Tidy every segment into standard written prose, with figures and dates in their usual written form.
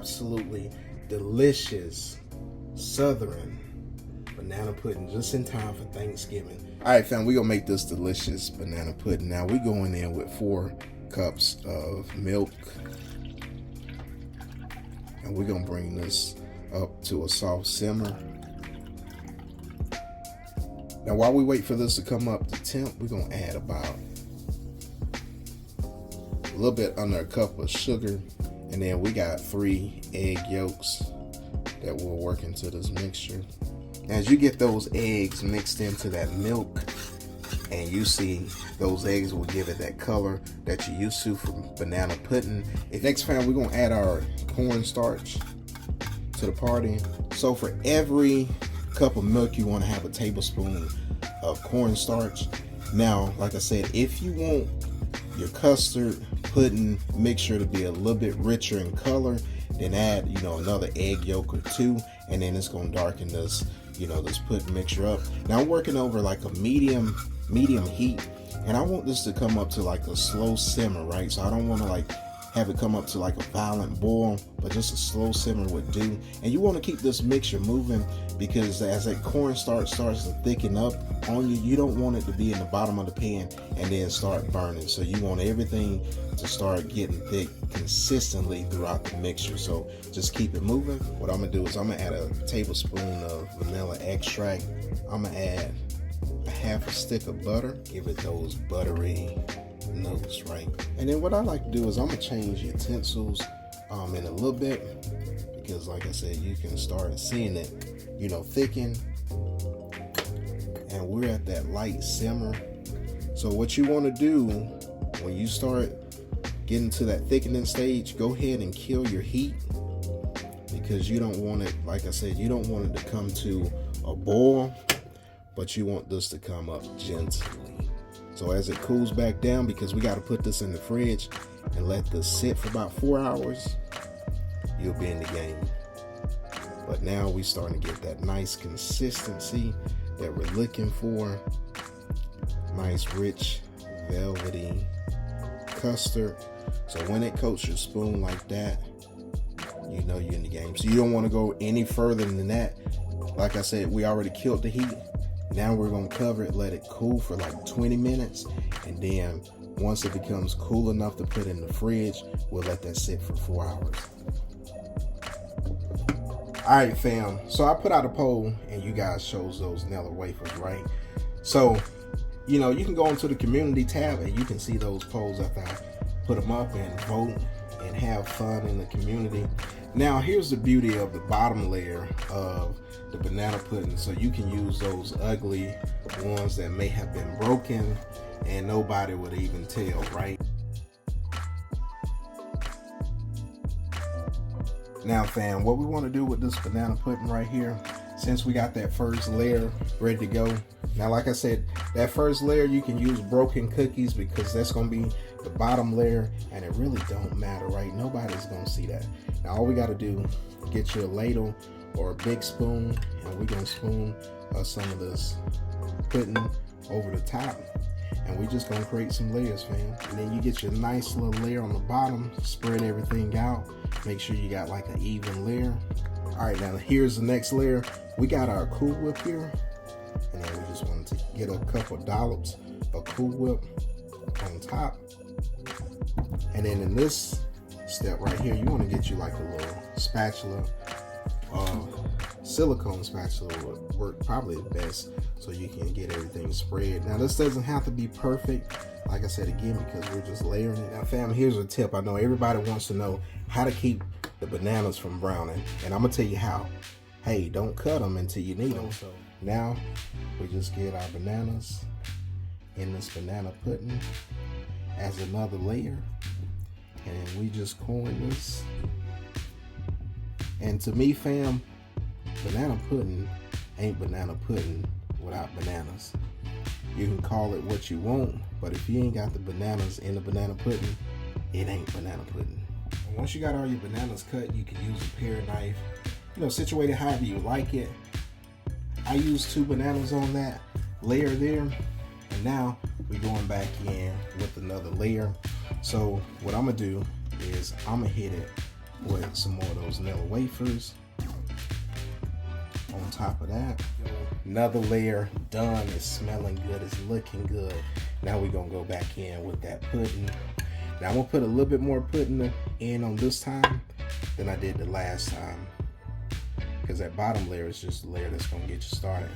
absolutely delicious Southern banana pudding just in time for Thanksgiving. All right, fam, we're gonna make this delicious banana pudding. Now we're going in with 4 cups of milk, and we're gonna bring this up to a soft simmer. Now while we wait for this to come up to temp, we're gonna add about a little bit under a cup of sugar, and then we got 3 egg yolks that we'll work into this mixture. As you get those eggs mixed into that milk, and you see those eggs will give it that color that you're used to from banana pudding. Next, fam, we're gonna add our cornstarch to the party. So for every cup of milk, you want to have a tablespoon of cornstarch. Now, like I said, if you want your custard pudding mixture to be a little bit richer in color, then add, another egg yolk or 2, and then it's gonna darken this, this pudding mixture up. Now I'm working over like a medium heat, and I want this to come up to like a slow simmer, right? So I don't want to like have it come up to like a violent boil, but just a slow simmer would do. And you want to keep this mixture moving, because as that cornstarch starts to thicken up on you, you don't want it to be in the bottom of the pan and then start burning. So you want everything to start getting thick consistently throughout the mixture. So just keep it moving. What I'm gonna do is I'm gonna add a tablespoon of vanilla extract. I'm gonna add a half a stick of butter, give it those buttery notes, right? And then what I like to do is I'm gonna change utensils in a little bit, because like I said, you can start seeing it, thicken, and we're at that light simmer. So what you want to do when you start getting to that thickening stage, go ahead and kill your heat, because you don't want it, like I said, you don't want it to come to a boil, but you want this to come up gently. So as it cools back down, because we got to put this in the fridge and let this sit for about 4 hours, you'll be in the game. But now we starting to get that nice consistency that we're looking for. Nice, rich, velvety custard. So when it coats your spoon like that, you know you're in the game. So you don't want to go any further than that. Like I said, we already killed the heat. Now we're gonna cover it, let it cool for like 20 minutes. And then once it becomes cool enough to put in the fridge, we'll let that sit for 4 hours. All right, fam. So I put out a poll and you guys chose those Nilla wafers, right? So, you can go into the community tab and you can see those polls after I put them up, and vote and have fun in the community. Now, here's the beauty of the bottom layer of the banana pudding. So you can use those ugly ones that may have been broken and nobody would even tell, right? Now, fam, what we want to do with this banana pudding right here, since we got that first layer ready to go. Now, like I said, that first layer, you can use broken cookies, because that's going to be the bottom layer, and it really don't matter, right? Nobody's going to see that. Now, all we got to do, get you a ladle or a big spoon, and we're going to spoon some of this pudding over the top, and we're just going to create some layers, fam. And then you get your nice little layer on the bottom, spread everything out, make sure you got like an even layer. All right, now here's the next layer. We got our Cool Whip here, and then we just wanted to get a couple dollops of Cool Whip on top. And then in this step right here, you want to get you like a little spatula. Silicone spatula would work probably the best, so you can get everything spread. Now, this doesn't have to be perfect, like I said again, because we're just layering it. Now, fam, here's a tip. I know everybody wants to know how to keep the bananas from browning, and I'm gonna tell you how. Hey, don't cut them until you need them. So now we just get our bananas in this banana pudding as another layer, and we just coin this. And to me, fam, banana pudding ain't banana pudding without bananas. You can call it what you want, but if you ain't got the bananas in the banana pudding, it ain't banana pudding. And once you got all your bananas cut, you can use a pair knife, situated however you like it. I used 2 bananas on that layer there, and now we're going back in with another layer. So what I'm gonna do is I'm gonna hit it with some more of those Nilla wafers on top of that. Another layer done. It's smelling good, it's looking good. Now we're gonna go back in with that pudding. Now I'm gonna put a little bit more pudding in on this time than I did the last time, because that bottom layer is just the layer that's gonna get you started.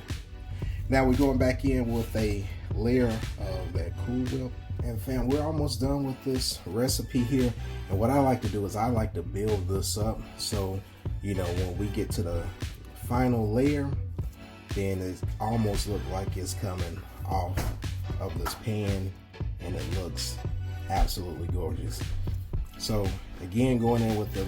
Now we're going back in with a layer of that Cool Whip. And fam, we're almost done with this recipe here. And what I like to do is I like to build this up, so you know, when we get to the final layer, then it almost looks like it's coming off of this pan, and it looks absolutely gorgeous. So again, going in with a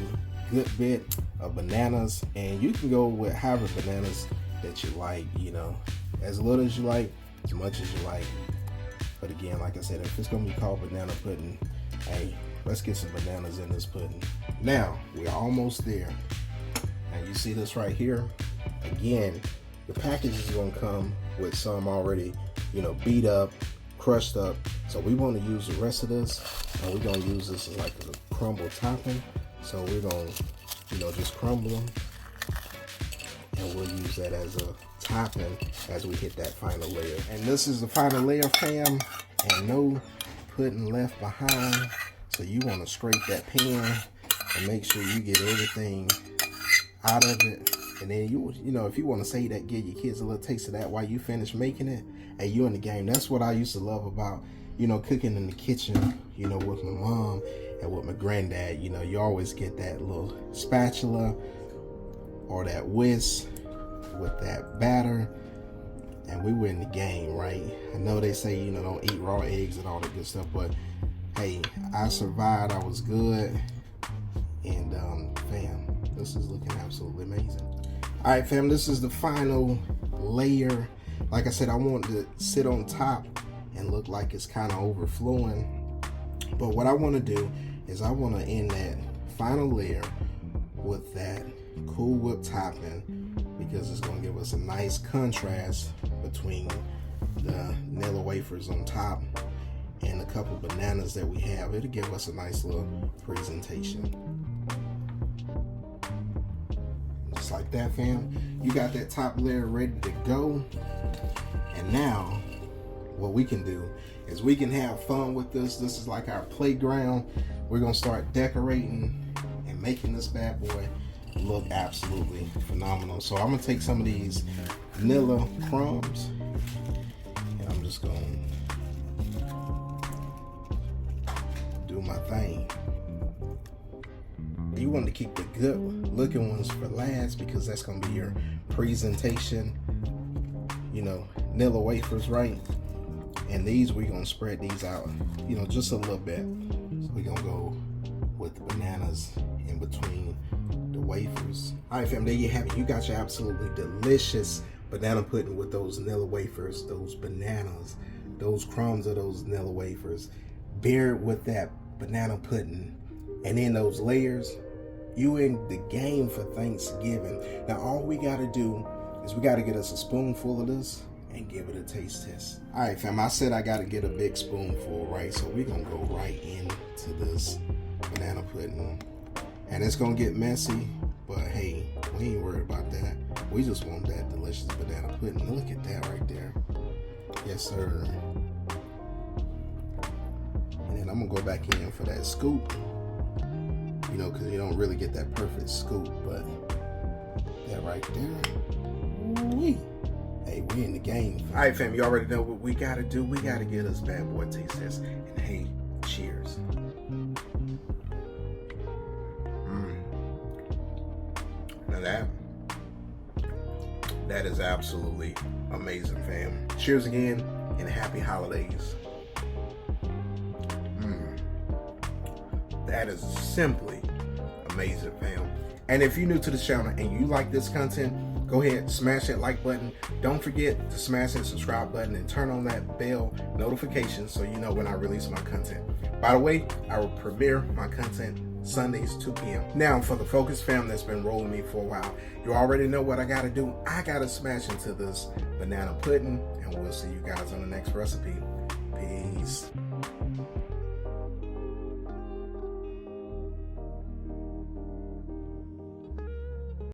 good bit of bananas, and you can go with however bananas that you like, you know, as little as you like, as much as you like. But again, like I said, if it's gonna be called banana pudding, hey, let's get some bananas in this pudding. Now we're almost there, and you see this right here. Again, the package is gonna come with some already, you know, beat up, crushed up. So we want to use the rest of this, and we're gonna use this as like a crumble topping. So we're gonna, you know, just crumble them, and we'll use that as a topping as we hit that final layer. And this is the final layer, fam, and no pudding left behind. So you want to scrape that pan and make sure you get everything out of it. And then you know, if you want to say that, give your kids a little taste of that while you finish making it, and you in the game. That's what I used to love about, you know, cooking in the kitchen, you know, with my mom and with my granddad. You know, you always get that little spatula or that whisk with that batter, and we were in the game, right? I know they say, you know, don't eat raw eggs and all that good stuff, but hey, I survived. I was good, and fam, this is looking absolutely amazing. All right, fam, this is the final layer. Like I said, I want it to sit on top and look like it's kind of overflowing, but what I want to do is I want to end that final layer with that Cool Whip topping, because it's going to give us a nice contrast between the Nilla wafers on top and a couple bananas that we have. It'll give us a nice little presentation. Just like that, fam. You got that top layer ready to go. And now what we can do is we can have fun with this. This is like our playground. We're going to start decorating and making this bad boy look absolutely phenomenal. So I'm gonna take some of these Nilla crumbs, and I'm just gonna do my thing. You want to keep the good looking ones for last, because that's gonna be your presentation, you know, Nilla wafers, right? And these, we're gonna spread these out, you know, just a little bit. So we're gonna go with the bananas in between the wafers. All right, fam, there you have it. You got your absolutely delicious banana pudding with those Nilla wafers, those bananas, those crumbs of those Nilla wafers, paired with that banana pudding, and then those layers. You in the game for Thanksgiving. Now all we gotta do is we gotta get us a spoonful of this and give it a taste test. All right, fam, I said I gotta get a big spoonful, right? So we're gonna go right into this banana pudding. And it's gonna get messy, but hey, we ain't worried about that. We just want that delicious banana pudding. Look at that right there. Yes, sir. And then I'm gonna go back in for that scoop. You know, because you don't really get that perfect scoop, but that right there. Wee. Hey, we in the game. All right, fam, you already know what we gotta do. We gotta get us bad boy taste test. And hey, cheers. Now that is absolutely amazing, fam. Cheers again, and happy holidays. That is simply amazing, fam. And if you're new to the channel and you like this content, go ahead, smash that like button. Don't forget to smash that subscribe button and turn on that bell notification so you know when I release my content. By the way, I will premiere my content Sundays, 2 p.m. Now, for the Focus fam that's been rolling me for a while, you already know what I gotta do. I gotta smash into this banana pudding, and we'll see you guys on the next recipe. Peace.